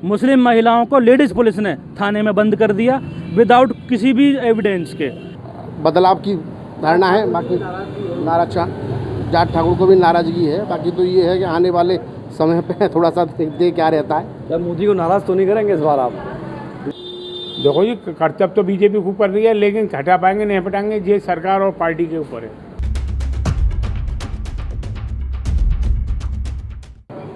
मुस्लिम महिलाओं को ladies police ने थाने में बंद कर दिया विदाउट किसी भी एविडेंस के। बदलाव की धारणा है, बाकी नाराज जाट ठाकुर को भी नाराज़गी है। बाकी तो ये है कि आने वाले समय पे थोड़ा सा देखते क्या रहता है। क्या मोदी को नाराज़ तो नहीं करेंगे इस बार आप? देखो जी, कर्तव्य तो बीजेपी के ऊपर रही है, लेकिन हटा पाएंगे नहीं हटाएंगे, ये सरकार और पार्टी के ऊपर है।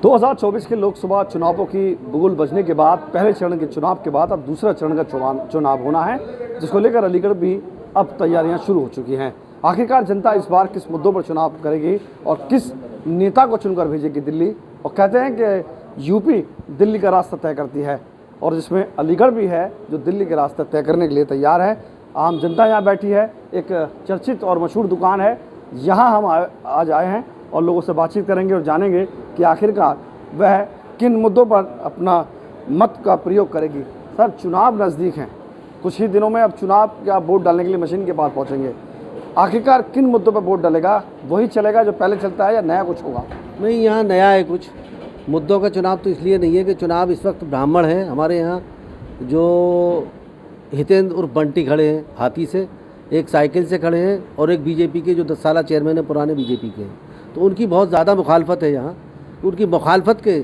2024 के लोकसभा चुनावों की बुगुल बजने के बाद, पहले चरण के चुनाव के बाद अब दूसरा चरण का चुनाव होना है, जिसको लेकर अलीगढ़ भी अब तैयारियां शुरू हो चुकी हैं। आखिरकार जनता इस बार किस मुद्दों पर चुनाव करेगी और किस नेता को चुनकर भेजेगी दिल्ली? और कहते हैं कि यूपी दिल्ली का रास्ता तय करती है, और जिसमें अलीगढ़ भी है जो दिल्ली के रास्ते तय करने के लिए तैयार है। आम जनता यहाँ बैठी है, एक चर्चित और मशहूर दुकान है, यहाँ हम आज आए हैं और लोगों से बातचीत करेंगे और जानेंगे कि आखिरकार वह किन मुद्दों पर अपना मत का प्रयोग करेगी। सर, चुनाव नज़दीक हैं, कुछ ही दिनों में अब चुनाव का वोट डालने के लिए मशीन के पास पहुँचेंगे। आखिरकार किन मुद्दों पर वोट डालेगा? वही चलेगा जो पहले चलता है या नया कुछ होगा? नहीं, यहाँ नया है कुछ। मुद्दों का चुनाव तो इसलिए नहीं है कि चुनाव इस वक्त ब्राह्मण है हमारे यहाँ, जो हितेंद्र और बंटी खड़े हैं हाथी से, एक साइकिल से खड़े हैं, और एक बीजेपी के जो 10 साल चेयरमैन है पुराने बीजेपी के, तो उनकी बहुत ज़्यादा मुखालफत है यहाँ। उनकी मुखालफत के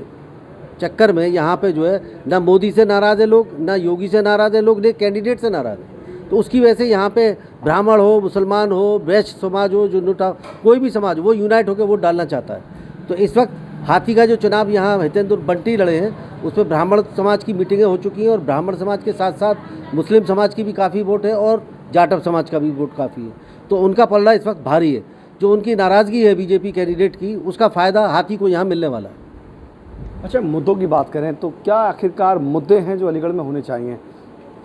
चक्कर में यहाँ पे जो है ना मोदी से नाराज़ है लोग, ना योगी से नाराज़ है लोग, ना कैंडिडेट से नाराज़ है। तो उसकी वजह से यहाँ पे ब्राह्मण हो, मुसलमान हो, वैश्य समाज हो, जो नोटा कोई भी समाज, वो यूनाइट होकर वोट डालना चाहता है। तो इस वक्त हाथी का जो चुनाव यहाँ हितेंद्र बंटी लड़े हैं, उसमें ब्राह्मण समाज की मीटिंगें हो चुकी हैं, और ब्राह्मण समाज के साथ साथ मुस्लिम समाज की भी काफ़ी वोट है और जाटव समाज का भी वोट काफ़ी है। तो उनका पलड़ा इस वक्त भारी है। जो उनकी नाराज़गी है बीजेपी कैंडिडेट की, उसका फ़ायदा हाथी को यहाँ मिलने वाला है। अच्छा, मुद्दों की बात करें तो क्या आखिरकार मुद्दे हैं जो अलीगढ़ में होने चाहिए?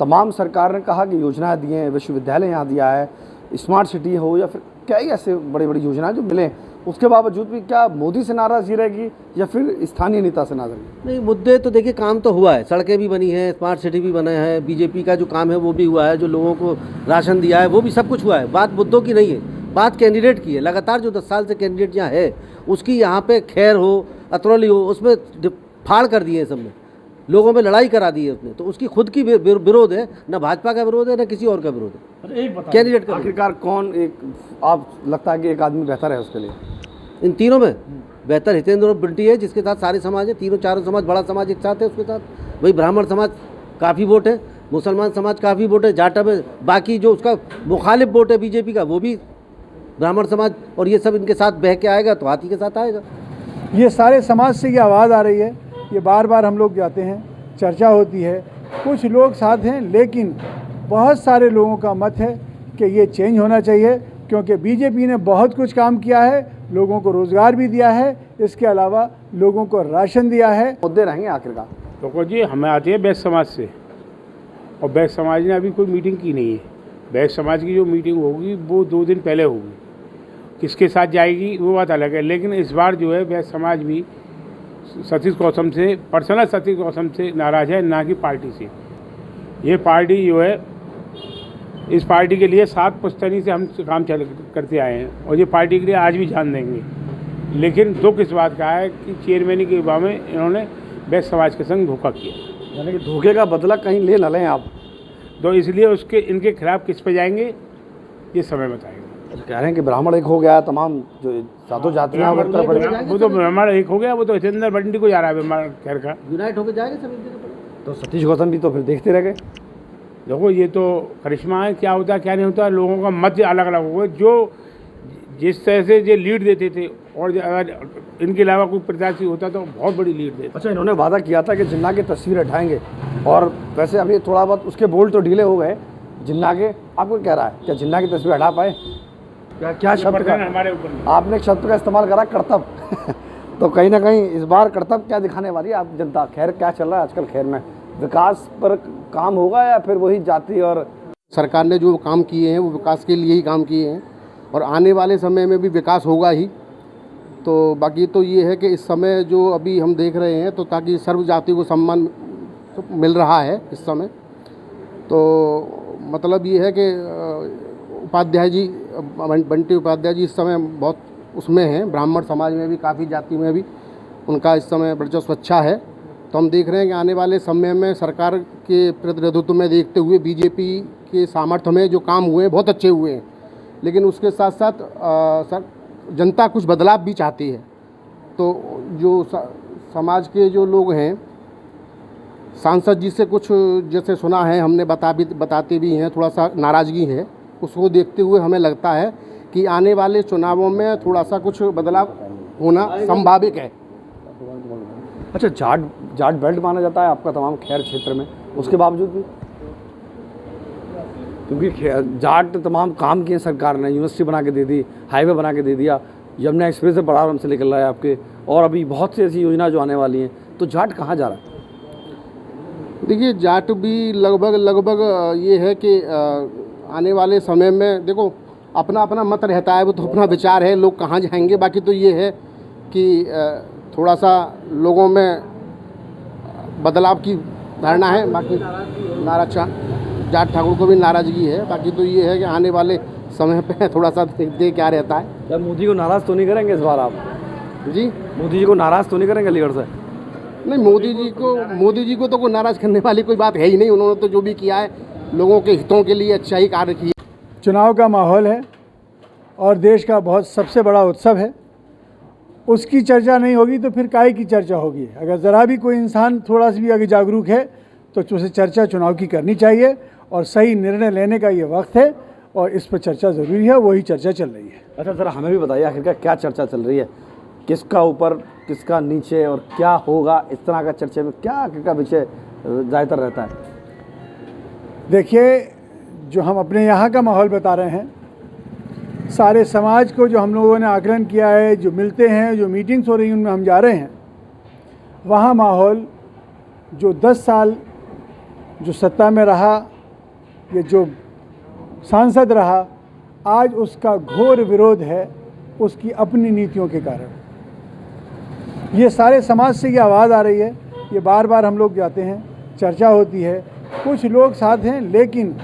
तमाम सरकार ने कहा कि योजनाएं दी हैं, विश्वविद्यालय यहाँ दिया है, स्मार्ट सिटी हो या फिर कई ऐसे बड़ी बड़ी योजनाएं जो मिले, उसके बावजूद भी क्या मोदी से नाराज़गी रहेगी या फिर स्थानीय नेता से नाराज़गी? नहीं, मुद्दे तो देखिए, काम तो हुआ है, सड़कें भी बनी हैं, स्मार्ट सिटी भी बना है, बीजेपी का जो काम है वो भी हुआ है, जो लोगों को राशन दिया है वो भी सब कुछ हुआ है। बात मुद्दों की नहीं है, बात कैंडिडेट की है। लगातार जो 10 साल से कैंडिडेट यहाँ है, उसकी यहाँ पे खैर हो, अतरौली हो, उसमें फाड़ कर दिए सब में, लोगों में लड़ाई करा दी है उसने। तो उसकी खुद की विरोध है, ना भाजपा का विरोध है, ना किसी और का विरोध है, एक कैंडिडेट का। आखिरकार कौन एक आप लगता है कि एक आदमी बेहतर है उसके लिए? इन तीनों में बेहतर हितेंद्र और बंटी है, जिसके साथ सारे समाज है, तीनों चारों समाज, बड़ा समाज एक साथ है उसके साथ। वही ब्राह्मण समाज काफ़ी वोट है, मुसलमान समाज काफ़ी वोट है, जाटव है, बाकी जो उसका मुखालिफ वोट है बीजेपी का वो भी ब्राह्मण समाज, और ये सब इनके साथ बह के आएगा तो हाथी के साथ आएगा। ये सारे समाज से ये आवाज़ आ रही है, ये बार बार हम लोग जाते हैं, चर्चा होती है, कुछ लोग साथ हैं, लेकिन बहुत सारे लोगों का मत है कि ये चेंज होना चाहिए, क्योंकि बीजेपी ने बहुत कुछ काम किया है, लोगों को रोज़गार भी दिया है, इसके अलावा लोगों को राशन दिया है। मुद्दे रहेंगे आखिरकार? देखो जी, हमें आती है वैश्य समाज से, और वैश्य समाज ने अभी कोई मीटिंग की नहीं है। वैश्य समाज की जो मीटिंग होगी वो 2 दिन पहले होगी, किसके साथ जाएगी वो बात अलग है। लेकिन इस बार जो है वैश्य समाज भी सतीश गौतम से, पर्सनल सतीश गौतम से नाराज़ है, ना कि पार्टी से। ये पार्टी जो है, इस पार्टी के लिए 7 पुश्तैनी से हम काम करते आए हैं, और ये पार्टी के लिए आज भी जान देंगे। लेकिन दुख इस बात का है कि चेयरमैन के युवा में इन्होंने वैश्य समाज के संग धोखा किया। यानी कि धोखे का बदला कहीं ले न लें आप, तो इसलिए उसके इनके खिलाफ किस पे जाएंगे ये समय बताएगा। कह रहे हैं कि ब्राह्मण एक हो गया, तमाम जो सातों जातियाँ वो तो ब्राह्मण एक हो गया, वो तो हितेंद्र बंटी को जा रहा है खैर का, यूनाइट होकर जाएगा सब। तो सतीश गौतम भी तो फिर देखते रह गए। देखो, ये तो करिश्मा है, क्या होता है क्या नहीं होता, लोगों का मत अलग अलग होगा। जो जिस तरह से ये लीड देते थे, और अगर इनके अलावा कोई प्रत्याशी होता तो बहुत बड़ी लीड देता। अच्छा, इन्होंने वादा किया था कि जिन्ना की तस्वीर हटाएंगे, और वैसे अभी थोड़ा बहुत उसके बोल तो ढीले हो गए जिन्ना के। आपको क्या रहा है, क्या जिन्ना की तस्वीर हटा पाए? क्या शब्द का हमारे ऊपर आपने एक शब्द का इस्तेमाल करा, कर्तव्य तो कहीं ना कहीं इस बार कर्तव्य क्या दिखाने वाली है आप जनता? खैर, क्या चल रहा है आजकल खैर में? विकास पर काम होगा या फिर वही जाति? और सरकार ने जो काम किए हैं वो विकास के लिए ही काम किए हैं, और आने वाले समय में भी विकास होगा ही। तो बाकी तो ये है कि इस समय जो अभी हम देख रहे हैं, तो ताकि सर्व जाति को सम्मान मिल रहा है इस समय, तो मतलब ये है कि उपाध्याय जी, बंटी उपाध्याय जी इस समय बहुत उसमें हैं, ब्राह्मण समाज में भी, काफ़ी जाति में भी उनका इस समय वर्चस्व अच्छा है। तो हम देख रहे हैं कि आने वाले समय में सरकार के प्रतिनिधित्व में देखते हुए बीजेपी के सामर्थ्य में जो काम हुए हैं बहुत अच्छे हुए हैं, लेकिन उसके साथ साथ जनता कुछ बदलाव भी चाहती है। तो जो समाज के जो लोग हैं, सांसद जी से कुछ जैसे सुना है हमने बताते भी हैं, थोड़ा सा नाराज़गी है, उसको देखते हुए हमें लगता है कि आने वाले चुनावों में थोड़ा सा कुछ बदलाव होना संभावित है। अच्छा, जाट बेल्ट माना जाता है आपका तमाम खैर क्षेत्र में, उसके बावजूद भी क्योंकि जाट तमाम काम किए सरकार ने, यूनिवर्सिटी बना के दे दी, हाईवे बना के दे दिया, यमुना एक्सप्रेस से बड़ा आराम से निकल रहा है आपके, और अभी बहुत सी ऐसी योजना जो आने वाली हैं, तो जाट कहाँ जा रहा है? देखिए, जाट भी लगभग ये है कि आने वाले समय में देखो अपना अपना मत रहता है, वो तो अपना विचार है, लोग कहाँ जाएंगे। बाकी तो ये है कि थोड़ा सा लोगों में बदलाव की धारणा है। बाकी जाट ठाकुर को भी नाराज़गी है। बाकी तो ये है कि आने वाले समय पे थोड़ा सा देखते क्या रहता है। जब मोदी को नाराज़ तो नहीं करेंगे इस बार आप? जी, मोदी जी को नाराज़ तो नहीं करेंगे अलीगढ़ से? नहीं, मोदी जी को तो कोई नाराज़ करने वाली कोई बात है ही नहीं। उन्होंने तो जो भी किया है लोगों के हितों के लिए अच्छा ही कार्य किया। चुनाव का माहौल है और देश का बहुत सबसे बड़ा उत्सव है, उसकी चर्चा नहीं होगी तो फिर काहे की चर्चा होगी? अगर ज़रा भी कोई इंसान थोड़ा सा भी अगर जागरूक है तो उसे चर्चा चुनाव की करनी चाहिए और सही निर्णय लेने का ये वक्त है और इस पर चर्चा ज़रूरी है, वही चर्चा चल रही है। अच्छा, ज़रा हमें भी बताइए आखिरकार क्या चर्चा चल रही है, किसका ऊपर किसका नीचे और क्या होगा, इस तरह का चर्चे में क्या आखिरकार विषय ज़्यादातर रहता है? देखिए, जो हम अपने यहाँ का माहौल बता रहे हैं, सारे समाज को जो हम लोगों ने आकलन किया है, जो मिलते हैं, जो मीटिंग्स हो रही हैं उनमें हम जा रहे हैं, वहाँ माहौल जो 10 साल जो सत्ता में रहा, ये जो सांसद रहा, आज उसका घोर विरोध है उसकी अपनी नीतियों के कारण। ये सारे समाज से ये आवाज़ आ रही है, ये बार बार हम लोग जाते हैं, चर्चा होती है, कुछ लोग साथ हैं, लेकिन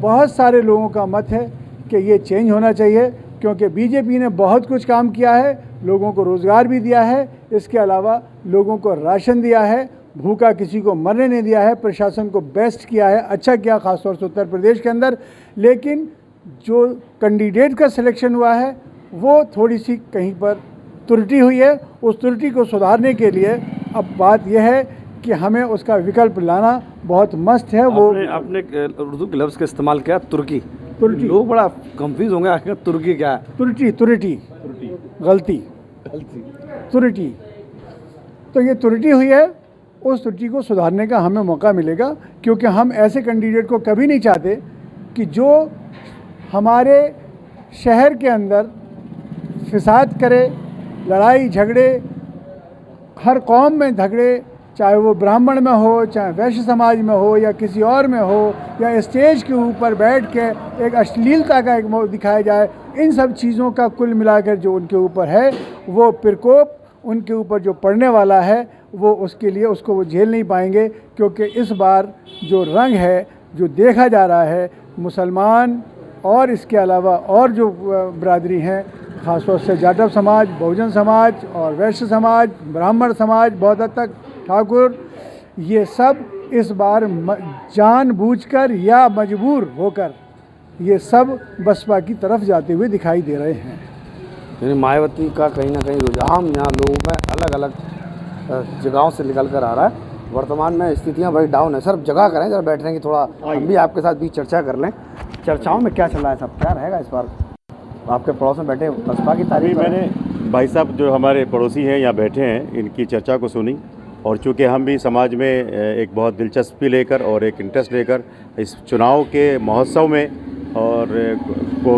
बहुत सारे लोगों का मत है कि ये चेंज होना चाहिए, क्योंकि बीजेपी ने बहुत कुछ काम किया है, लोगों को रोज़गार भी दिया है, इसके अलावा लोगों को राशन दिया है, भूखा किसी को मरने नहीं दिया है, प्रशासन को बेस्ट किया है, अच्छा किया खासतौर से उत्तर प्रदेश के अंदर। लेकिन जो कैंडिडेट का सिलेक्शन हुआ है वो थोड़ी सी कहीं पर त्रुटि हुई है, उस त्रुटि को सुधारने के लिए अब बात यह है कि हमें उसका विकल्प लाना बहुत मस्त है। वो आपने उर्दू के लफ्ज़ का इस्तेमाल किया, तुर्की। लोग बड़ा कंफ्यूज होंगे आखिर तुर्की क्या है? त्रुटि, गलती। तो ये त्रुटि हुई है, उस त्रुटि को सुधारने का हमें मौका मिलेगा, क्योंकि हम ऐसे कैंडिडेट को कभी नहीं चाहते कि जो हमारे शहर के अंदर फिसाद करे, लड़ाई झगड़े, हर कौम में झगड़े, चाहे वो ब्राह्मण में हो, चाहे वैश्य समाज में हो या किसी और में हो, या स्टेज के ऊपर बैठ के एक अश्लीलता का एक दिखाया जाए, इन सब चीज़ों का कुल मिलाकर जो उनके ऊपर है वो प्रकोप उनके ऊपर जो पड़ने वाला है वो उसके लिए उसको वो झेल नहीं पाएंगे। क्योंकि इस बार जो रंग है जो देखा जा रहा है, मुसलमान और इसके अलावा और जो बरादरी हैं, ख़ासतौर से जाटव समाज, बहुजन समाज और वैश्य समाज, ब्राह्मण समाज, बहुत हद तक ठाकुर, ये सब इस बार जानबूझकर या मजबूर होकर ये सब बसपा की तरफ जाते हुए दिखाई दे रहे हैं। यानी मायावती का कहीं ना कहीं रुझान यहाँ लोगों में अलग अलग जगहों से निकल कर आ रहा है। वर्तमान में स्थितियाँ बड़ी डाउन है। सर जगह करें, जरा बैठने की, थोड़ा हम भी आपके साथ भी चर्चा कर लें। चर्चाओं में क्या चल रहा है सब, क्या रहेगा इस बार? आपके पड़ोस में बैठे बसपा की तारीफ। मैंने भाई साहब जो हमारे पड़ोसी हैं यहाँ बैठे हैं, इनकी चर्चा को सुनी, और चूँकि हम भी समाज में एक बहुत दिलचस्पी लेकर और एक इंटरेस्ट लेकर इस चुनाव के महोत्सव में और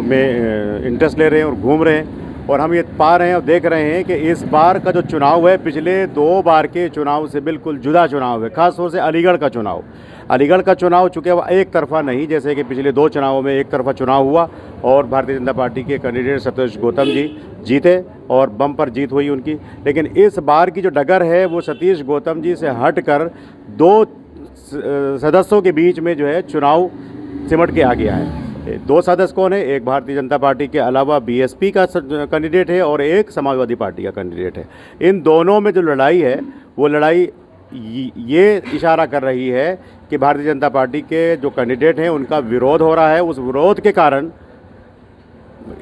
में इंटरेस्ट ले रहे हैं और घूम रहे हैं, और हम ये पा रहे हैं और देख रहे हैं कि इस बार का जो चुनाव है पिछले 2 बार के चुनाव से बिल्कुल जुदा चुनाव है। ख़ासतौर से अलीगढ़ का चुनाव चूँकि वह एक तरफ़ा नहीं, जैसे कि पिछले 2 चुनावों में एक तरफ़ा चुनाव हुआ और भारतीय जनता पार्टी के कैंडिडेट सतीश गौतम जी जीते और बम पर जीत हुई उनकी। लेकिन इस बार की जो डगर है वो सतीश गौतम जी से हटकर 2 सदस्यों के बीच में जो है चुनाव सिमट के आ गया है। 2 सदस्य कौन है? एक भारतीय जनता पार्टी के अलावा बीएसपी का कैंडिडेट है और एक समाजवादी पार्टी का कैंडिडेट है। इन दोनों में जो लड़ाई है वो लड़ाई ये इशारा कर रही है कि भारतीय जनता पार्टी के जो कैंडिडेट हैं उनका विरोध हो रहा है। उस विरोध के कारण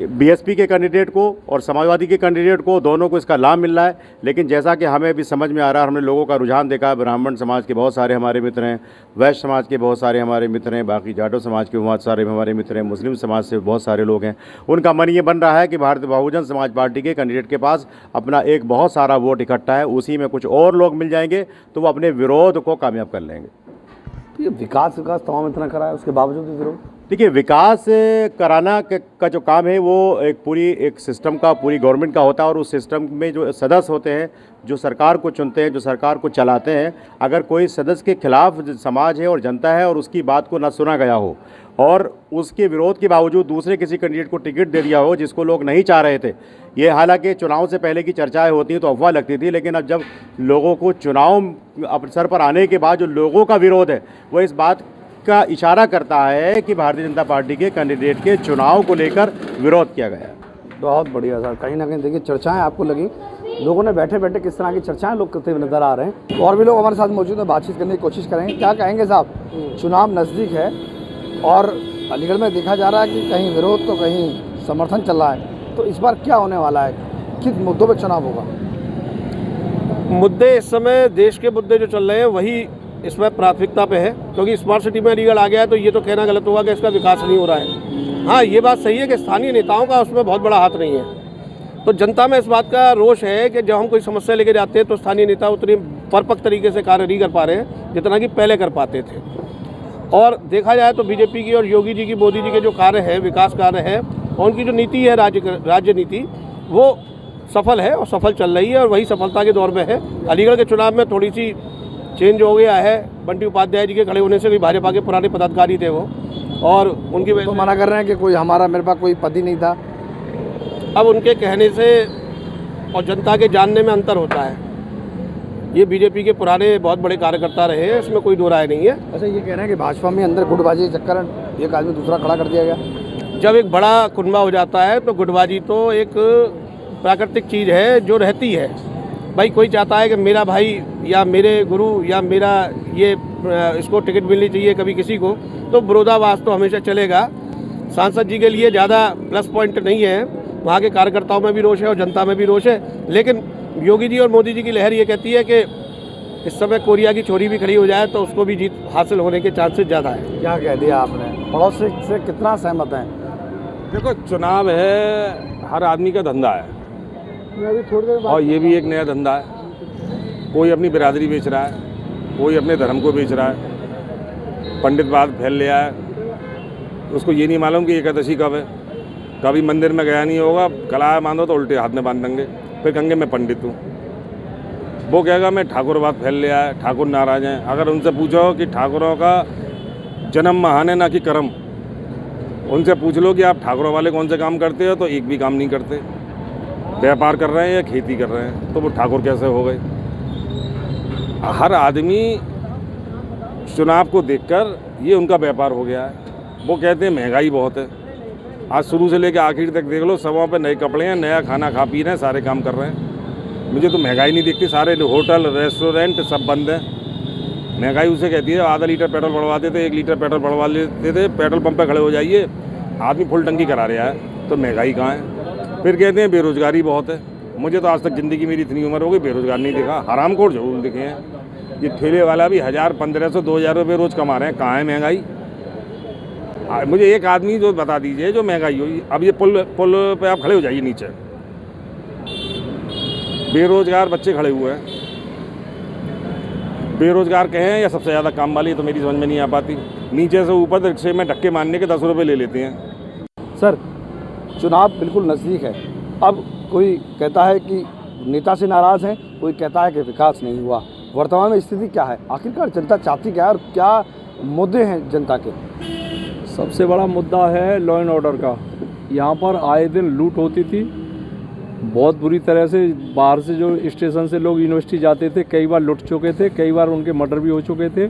बीएसपी के कैंडिडेट को और समाजवादी के कैंडिडेट को, दोनों को इसका लाभ मिल रहा है। लेकिन जैसा कि हमें भी समझ में आ रहा है, हमने लोगों का रुझान देखा है, ब्राह्मण समाज के बहुत सारे हमारे मित्र हैं, वैश्य समाज के बहुत सारे हमारे मित्र हैं, बाकी जाटो समाज के बहुत सारे हमारे मित्र हैं, मुस्लिम समाज से बहुत सारे लोग हैं। उनका मन ये बन रहा है कि भारतीय बहुजन समाज पार्टी के कैंडिडेट के पास अपना एक बहुत सारा वोट इकट्ठा है, उसी में कुछ और लोग मिल जाएंगे तो वो अपने विरोध को कामयाब कर लेंगे। तो ये विकास तमाम इतना करा है, उसके बावजूद भी विरोध। देखिए, विकास कराना का जो काम है वो एक सिस्टम का, पूरी गवर्नमेंट का होता है। और उस सिस्टम में जो सदस्य होते हैं, जो सरकार को चुनते हैं, जो सरकार को चलाते हैं, अगर कोई सदस्य के खिलाफ समाज है और जनता है और उसकी बात को ना सुना गया हो और उसके विरोध के बावजूद दूसरे किसी कैंडिडेट को टिकट दे दिया हो जिसको लोग नहीं चाह रहे थे, ये हालांकि चुनाव से पहले की चर्चाएं होती हैं तो अफवाह लगती थी, लेकिन अब जब लोगों को चुनाव अवसर पर आने के बाद जो लोगों का विरोध है वो इस बात का इशारा करता है कि भारतीय जनता पार्टी के कैंडिडेट के चुनाव को लेकर विरोध किया गया। बहुत बढ़िया सर। कहीं ना कहीं देखिए चर्चाएं आपको लगी, लोगों ने बैठे बैठे किस तरह की चर्चाएं लोग करते हुए नजर आ रहे हैं। और भी लोग हमारे साथ मौजूद हैं, बातचीत करने की कोशिश करेंगे। क्या कहेंगे साहब, चुनाव नज़दीक है और अलीगढ़ में देखा जा रहा है कि कहीं विरोध तो कहीं समर्थन चल रहा है, तो इस बार क्या होने वाला है, किस मुद्दों पर चुनाव होगा? मुद्दे इस समय देश के मुद्दे जो चल रहे हैं वही इसमें प्राथमिकता पे है, क्योंकि स्मार्ट सिटी में अलीगढ़ आ गया है तो ये तो कहना गलत होगा कि इसका विकास नहीं हो रहा है। हाँ, ये बात सही है कि स्थानीय नेताओं का उसमें बहुत बड़ा हाथ नहीं है। तो जनता में इस बात का रोष है कि जब हम कोई समस्या लेके जाते हैं तो स्थानीय नेता उतनी परिपक्व तरीके से कार्य नहीं कर पा रहे हैं जितना कि पहले कर पाते थे। और देखा जाए तो बीजेपी की और योगी जी की, मोदी जी के जो कार्य हैं, विकास कार्य है, और उनकी जो नीति है, राज्य नीति, वो सफल है और सफल चल रही है और वही सफलता के दौर में है। अलीगढ़ के चुनाव में थोड़ी सी चेंज हो गया है, बंटी उपाध्याय जी के खड़े होने से भी भाजपा के पुराने पदाधिकारी थे वो, और उनकी वजह तो मना कर रहे हैं कि कोई मेरे पास कोई पद ही नहीं था। अब उनके कहने से और जनता के जानने में अंतर होता है। ये बीजेपी के पुराने बहुत बड़े कार्यकर्ता रहे हैं, इसमें कोई दो राय नहीं है। अच्छा, ये कह रहे हैं कि भाजपा में अंदर गुटबाजी के चक्कर एक आदमी दूसरा खड़ा कर दिया गया। जब एक बड़ा कुनबा हो जाता है तो गुटबाजी तो एक प्राकृतिक चीज़ है जो रहती है। भाई कोई चाहता है कि मेरा भाई या मेरे गुरु या मेरा ये इसको टिकट मिलनी चाहिए कभी किसी को, तो विरोधाभास तो हमेशा चलेगा। सांसद जी के लिए ज़्यादा प्लस पॉइंट नहीं है, वहाँ के कार्यकर्ताओं में भी रोष है और जनता में भी रोष है। लेकिन योगी जी और मोदी जी की लहर ये कहती है कि इस समय कोरिया की छोरी भी खड़ी हो जाए तो उसको भी जीत हासिल होने के चांसेस ज़्यादा है। क्या कह दिया आपने, पड़ोस से कितना सहमत हैं? देखो, चुनाव है, हर आदमी का धंधा है और ये भी एक नया धंधा है। कोई अपनी बिरादरी बेच रहा है, कोई अपने धर्म को बेच रहा है, पंडितवाद फैल लिया है। उसको ये नहीं मालूम कि एकादशी कब है, कभी मंदिर में गया नहीं होगा, कलाया बांधो तो उल्टे हाथ में बांध देंगे, फिर कहेंगे मैं पंडित हूँ। वो कहेगा मैं ठाकुरवाद फैल लिया है, ठाकुर नाराज हैं। अगर उनसे पूछो कि ठाकुरों का जन्म महान है ना कि कर्म, उनसे पूछ लो कि आप ठाकुरों वाले कौन से काम करते हो, तो एक भी काम नहीं करते। व्यापार कर रहे हैं या खेती कर रहे हैं, तो वो ठाकुर कैसे हो गए? हर आदमी चुनाव को देखकर ये उनका व्यापार हो गया है। वो कहते हैं महंगाई बहुत है। आज शुरू से लेकर आखिर तक देख लो, सबों पे नए कपड़े हैं, नया खाना खा पी रहे हैं, सारे काम कर रहे हैं। मुझे तो महंगाई नहीं दिखती, सारे होटल रेस्टोरेंट सब बंद हैं। महंगाई उसे कहती है, आधा लीटर पेट्रोल बढ़वाते थे, 1 लीटर पेट्रोल बढ़वा लेते थे, पेट्रोल पंप पे खड़े हो जाइए, आदमी फुल टंकी करा रहा है, तो महंगाई कहाँ है? फिर कहते हैं बेरोजगारी बहुत है। मुझे तो आज तक ज़िंदगी मेरी इतनी उम्र हो गई बेरोजगार नहीं दिखा। हरामखोर जरूर दिखे हैं। ये ठेले वाला भी 1000, 1500, 2000 रुपये रोज़ कमा रहे हैं। कहाँ है महंगाई? मुझे एक आदमी जो बता दीजिए जो महंगाई हुई। अब ये पुल पे आप खड़े हो जाइए, नीचे बेरोजगार बच्चे खड़े हुए हैं। बेरोजगार कहें या सबसे ज़्यादा काम वाली, तो मेरी समझ में नहीं आ पाती। नीचे से ऊपर रिक्शे में धक्के मारने के 10 रुपये ले लेते हैं। सर, चुनाव बिल्कुल नज़दीक है। अब कोई कहता है कि नेता से नाराज़ हैं, कोई कहता है कि विकास नहीं हुआ। वर्तमान में स्थिति क्या है? आखिरकार जनता चाहती क्या है और क्या मुद्दे हैं जनता के? सबसे बड़ा मुद्दा है लॉ एंड ऑर्डर का। यहाँ पर आए दिन लूट होती थी बहुत बुरी तरह से। बाहर से जो स्टेशन से लोग यूनिवर्सिटी जाते थे, कई बार लुट चुके थे, कई बार उनके मर्डर भी हो चुके थे।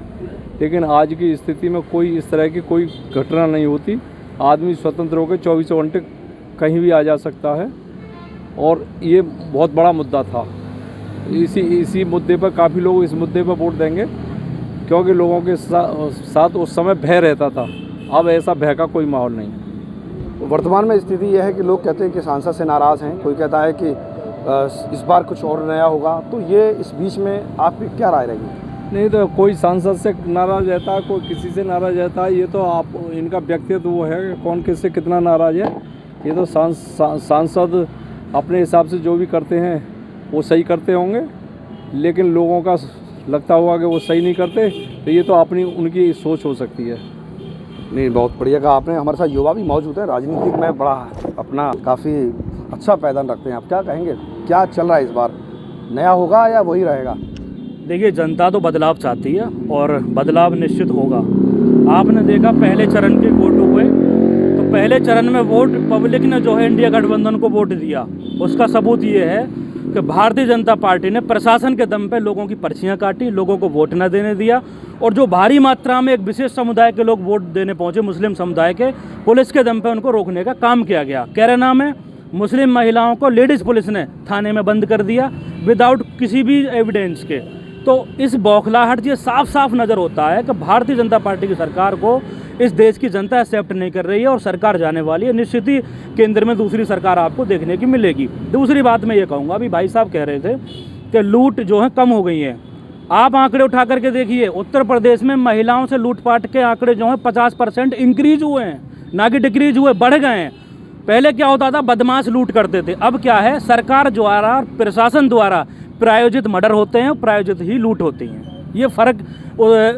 लेकिन आज की स्थिति में कोई इस तरह की कोई घटना नहीं होती। आदमी स्वतंत्र होकर 24 घंटे कहीं भी आ जा सकता है और ये बहुत बड़ा मुद्दा था। इसी मुद्दे पर काफ़ी लोग इस मुद्दे पर वोट देंगे, क्योंकि लोगों के साथ उस समय भय रहता था। अब ऐसा भय का कोई माहौल नहीं है। वर्तमान में स्थिति यह है कि लोग कहते हैं कि सांसद से नाराज़ हैं, कोई कहता है कि इस बार कुछ और नया होगा, तो ये इस बीच में आपकी क्या राय रहेगी? नहीं तो कोई सांसद से नाराज़ रहता है, कोई किसी से नाराज़ रहता है, ये तो आप इनका व्यक्तित्व वो है कि कौन किससे कितना नाराज़ है। ये तो सांसद अपने हिसाब से जो भी करते हैं वो सही करते होंगे, लेकिन लोगों का लगता होगा कि वो सही नहीं करते, तो ये तो अपनी उनकी सोच हो सकती है। नहीं, बहुत बढ़िया कहा आपने। हमारे साथ युवा भी मौजूद है, राजनीति में बड़ा अपना काफ़ी अच्छा पैदान रखते हैं। आप क्या कहेंगे, क्या चल रहा है इस बार, नया होगा या वही रहेगा? देखिए, जनता तो बदलाव चाहती है और बदलाव निश्चित होगा। आपने देखा पहले चरण के वोट हुए, तो पहले चरण में वोट पब्लिक ने जो है इंडिया गठबंधन को वोट दिया। उसका सबूत ये है कि भारतीय जनता पार्टी ने प्रशासन के दम पे लोगों की पर्चियां काटी, लोगों को वोट न देने दिया, और जो भारी मात्रा में एक विशेष समुदाय के लोग वोट देने पहुंचे, मुस्लिम समुदाय के, पुलिस के दम पे उनको रोकने का काम किया गया। कैराना में मुस्लिम महिलाओं को लेडीज़ पुलिस ने थाने में बंद कर दिया विदाउट किसी भी एविडेंस के। तो इस बौखलाहट से साफ साफ नज़र होता है कि भारतीय जनता पार्टी की सरकार को इस देश की जनता एक्सेप्ट नहीं कर रही है और सरकार जाने वाली है। निश्चित ही केंद्र में दूसरी सरकार आपको देखने की मिलेगी। दूसरी बात मैं ये कहूँगा, अभी भाई साहब कह रहे थे कि लूट जो है कम हो गई है। आप आंकड़े उठा करके देखिए, उत्तर प्रदेश में महिलाओं से लूटपाट के आंकड़े जो हैं 50% इंक्रीज हुए हैं, ना कि डिक्रीज हुए, बढ़ गए हैं। पहले क्या होता था, बदमाश लूट करते थे, अब क्या है, सरकार द्वारा, प्रशासन द्वारा प्रायोजित मर्डर होते हैं, प्रायोजित ही लूट होती हैं। ये फ़र्क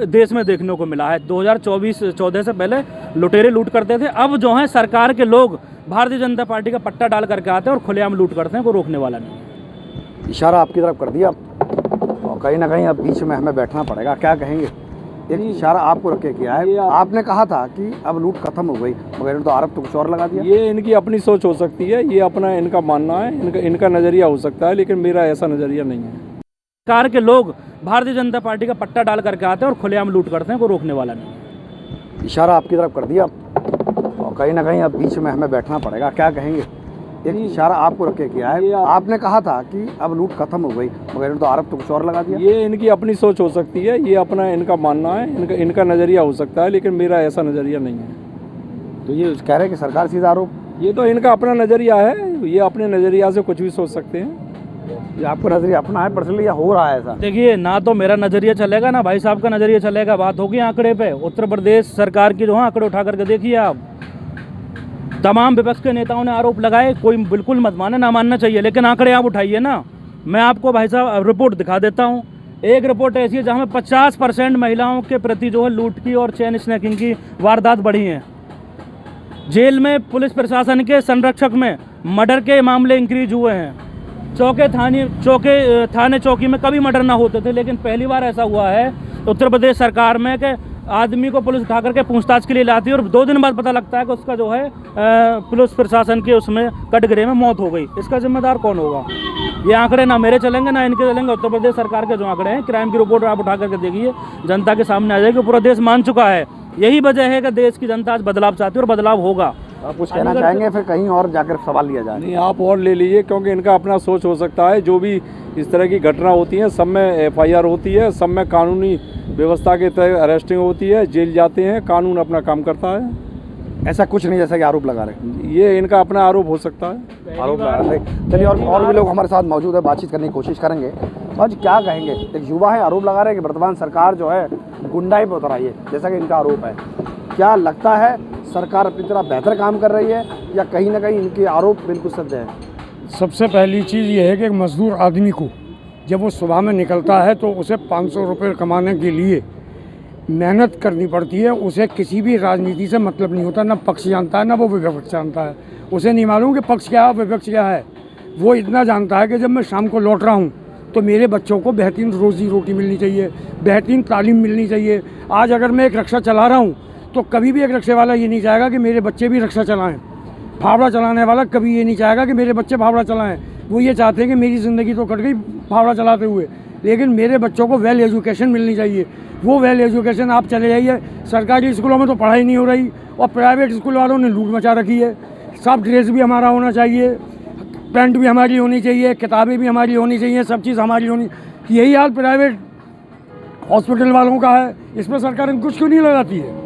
देश में देखने को मिला है। 2014 से पहले लुटेरे लूट करते थे, अब जो है सरकार के लोग भारतीय जनता पार्टी का पट्टा डाल करके आते हैं और खुलेआम लूट करते हैं, कोई रोकने वाला नहीं है। इशारा आपकी तरफ कर दिया और कहीं ना कहीं अब बीच में हमें बैठना पड़ेगा, क्या कहेंगे? एक इशारा आपको रख के किया है, आपने कहा था कि अब लूट खत्म हो गई, मगर तो आरोप तो कुछ और लगा दिया। ये इनकी अपनी सोच हो सकती है, ये अपना इनका मानना है, इनका नज़रिया हो सकता है, लेकिन मेरा ऐसा नज़रिया नहीं है। सरकार के लोग भारतीय जनता पार्टी का पट्टा डाल करके आते हैं और खुलेआम लूट करते हैं, कोई रोकने वाला नहीं है। इशारा आपकी तरफ कर दिया और कहीं ना कहीं अब बीच में हमें बैठना पड़ेगा, क्या कहेंगे? एक इशारा आपको रख के किया है, आपने कहा था कि अब लूट खत्म हो गई, मगर तो आरोप तो कुछ और लगा दिया। ये इनकी अपनी सोच हो सकती है, ये अपना इनका मानना है, इनका नज़रिया हो सकता है, लेकिन मेरा ऐसा नज़रिया नहीं है। तो ये कह रहे हैं कि सरकार सीधा आरोप, ये तो इनका अपना नज़रिया है, ये अपने नज़रिया से कुछ भी सोच सकते हैं। ये आपका नज़रिया अपना है पर्सनली, या हो रहा है ऐसा? देखिए, ना तो मेरा नज़रिया चलेगा ना भाई साहब का नज़रिया चलेगा। बात होगी आंकड़े पे। उत्तर प्रदेश सरकार की जो है आंकड़े उठा करके देखिए आप, तमाम विपक्ष के नेताओं ने आरोप लगाए, कोई बिल्कुल मत माने, ना मानना चाहिए, लेकिन आंकड़े आप उठाइए ना। मैं आपको भाई साहब रिपोर्ट दिखा देता हूँ। एक रिपोर्ट ऐसी है जहाँ में 50% महिलाओं के प्रति जो है लूट की और चेन स्नैकिंग की वारदात बढ़ी हैं। जेल में पुलिस प्रशासन के संरक्षक में मर्डर के मामले इंक्रीज हुए हैं। थाने चौकी में कभी मर्डर ना होते थे, लेकिन पहली बार ऐसा हुआ है उत्तर प्रदेश सरकार में कि आदमी को पुलिस उठा करके पूछताछ के लिए लाती है और 2 दिन बाद पता लगता है कि उसका जो है पुलिस प्रशासन के उसमें कटघरे में मौत हो गई। इसका जिम्मेदार कौन होगा? ये आंकड़े ना मेरे चलेंगे ना इनके चलेंगे। उत्तर प्रदेश सरकार के जो आंकड़े हैं, क्राइम की रिपोर्ट आप उठा करके देखिए, जनता के सामने आ जाएगी। पूरा देश मान चुका है। यही वजह है कि देश की जनता आज बदलाव चाहती है और बदलाव होगा। आप कुछ कहना चाहेंगे, फिर कहीं और जाकर सवाल लिया जाए? नहीं, आप और ले लीजिए, क्योंकि इनका अपना सोच हो सकता है। जो भी इस तरह की घटना होती है, सब में FIR होती है, सब में कानूनी व्यवस्था के तहत अरेस्टिंग होती है, जेल जाते हैं, कानून अपना काम करता है। ऐसा कुछ नहीं जैसा कि आरोप लगा रहे, ये इनका अपना आरोप हो सकता है, आरोप लगा रहे। चलिए, और भी लोग हमारे साथ मौजूद है, बातचीत करने की कोशिश करेंगे। तो आज क्या कहेंगे, एक युवा है, आरोप लगा रहे हैं कि वर्तमान सरकार जो है गुंडाई पर उतर आई है, जैसा कि इनका आरोप है। क्या लगता है सरकार अपनी तरह बेहतर काम कर रही है या कहीं ना कहीं इनके आरोप बिल्कुल सत्य है? सबसे पहली चीज़ ये है कि एक मजदूर आदमी को जब वो सुबह में निकलता है तो उसे 500 रुपये कमाने के लिए मेहनत करनी पड़ती है। उसे किसी भी राजनीति से मतलब नहीं होता, ना पक्ष जानता है ना वो विपक्ष जानता है। उसे नहीं मालूम कि पक्ष क्या है विपक्ष क्या है। वो इतना जानता है कि जब मैं शाम को लौट रहा हूँ तो मेरे बच्चों को बेहतरीन रोज़ी रोटी मिलनी चाहिए, बेहतरीन तालीम मिलनी चाहिए। आज अगर मैं एक रिक्शा चला रहा हूँ तो कभी भी एक रिक्शे वाला ये नहीं चाहेगा कि मेरे बच्चे भी रिक्शा चलाएं। फावड़ा चलाने वाला कभी ये नहीं चाहेगा कि मेरे बच्चे फावड़ा चलाएं। वो ये चाहते हैं कि मेरी ज़िंदगी तो कट गई फावड़ा चलाते हुए, लेकिन मेरे बच्चों को वेल एजुकेशन मिलनी चाहिए। वो वेल एजुकेशन आप चले जाइए, सरकारी स्कूलों में तो पढ़ाई नहीं हो रही और प्राइवेट स्कूल वालों ने लूट मचा रखी है। सब ड्रेस भी हमारा होना चाहिए, पेंट भी हमारी होनी चाहिए, किताबें भी हमारी होनी चाहिए, सब चीज़ हमारी होनी। यही हाल प्राइवेट हॉस्पिटल वालों का है, इस पर सरकार कुछ क्यों नहीं लगाती है?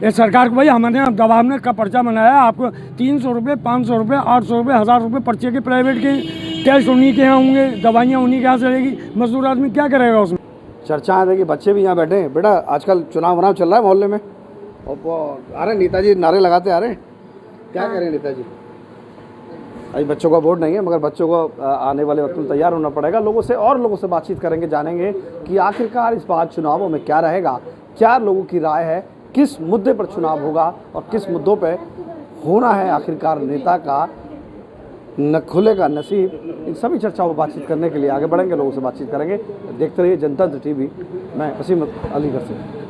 ये सरकार को भाई हमने दवाने का पर्चा बनाया, आपको 300 रुपये, 500 रुपये, 800 रुपये, 1000 रुपये पर्चे के प्राइवेट के टेस्ट उन्हीं के यहाँ होंगे, दवाइयाँ उन्हीं के यहाँ से रहेगी, मजदूर आदमी क्या करेगा उसमें? चर्चाएं देखिए, बच्चे भी यहाँ बैठे हैं। बेटा आजकल चुनाव वुनाव चल रहा है मोहल्ले में, और आ रहे नेताजी नारे लगाते आ रहे हैं, क्या करें नेताजी? अभी बच्चों का वोट नहीं है, मगर बच्चों को आने वाले वक्त में तैयार होना पड़ेगा। लोगों से बातचीत करेंगे, जानेंगे कि आखिरकार इस बार चुनावों में क्या रहेगा, क्या लोगों की राय है, किस मुद्दे पर चुनाव होगा और किस मुद्दों पे होना है आखिरकार नेता का न खुलेगा नसीब। इन सभी चर्चाओं पर बातचीत करने के लिए आगे बढ़ेंगे, लोगों से बातचीत करेंगे। देखते रहिए जनतंत्र टीवी। मैं वसीम अलीगढ़ से।